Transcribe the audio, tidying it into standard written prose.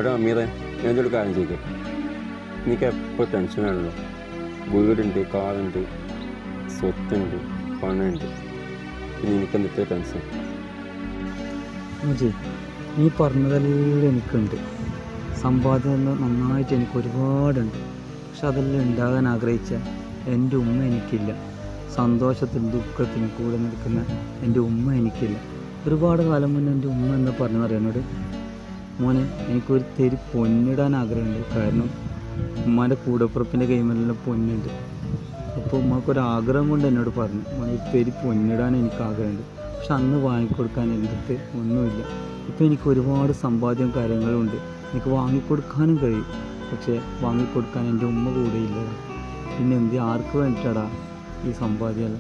എടാ അമീറെ, ഞാൻ ഒരു കാര്യം ചോദിക്കട്ടെ. എനിക്ക് എപ്പോൾ ടെൻഷനാണല്ലോ. വീടുണ്ട്, കാറുണ്ട്, സ്വത്തുണ്ട്, പണമുണ്ട്. ഇനി എനിക്കെന്തൊക്കെ ടെൻഷൻ? മുജി, നീ പറഞ്ഞതെല്ലാം എനിക്കുണ്ട്. സമ്പാദ്യം നന്നായിട്ട് എനിക്ക് ഒരുപാടുണ്ട്. പക്ഷെ അതെല്ലാം ഉണ്ടാകാൻ ആഗ്രഹിച്ച എൻ്റെ ഉമ്മ എനിക്കില്ല. സന്തോഷത്തിനും ദുഃഖത്തിനും കൂടെ നിൽക്കുന്ന എൻ്റെ ഉമ്മ എനിക്കില്ല. ഒരുപാട് കാലം മുന്നേ എൻ്റെ ഉമ്മ എന്താ പറഞ്ഞതറിയാം എന്നോട്, മോനെ എനിക്കൊരു തെരി പൊന്നിടാൻ ആഗ്രഹമുണ്ട്. കാരണം ഉമ്മാൻ്റെ കൂടപ്പുറപ്പിൻ്റെ കൈമലെല്ലാം പൊന്നുണ്ട്. അപ്പോൾ ഉമ്മക്കൊരാഗ്രഹം കൊണ്ട് എന്നോട് പറഞ്ഞു, മോനെ ഒരു തെരി പൊന്നിടാൻ എനിക്ക് ആഗ്രഹമുണ്ട്. പക്ഷെ അന്ന് വാങ്ങിക്കൊടുക്കാൻ എൻ്റെ അടുത്ത് ഒന്നുമില്ല. ഇപ്പോൾ എനിക്ക് ഒരുപാട് സമ്പാദ്യം കാര്യങ്ങളുണ്ട്, എനിക്ക് വാങ്ങിക്കൊടുക്കാനും കഴിയും. പക്ഷേ വാങ്ങിക്കൊടുക്കാൻ എൻ്റെ ഉമ്മ കൂടെ ഇല്ല. പിന്നെ എന്ത്, ആർക്ക് വേണ്ടിയിട്ടാടാ ഈ സമ്പാദ്യം?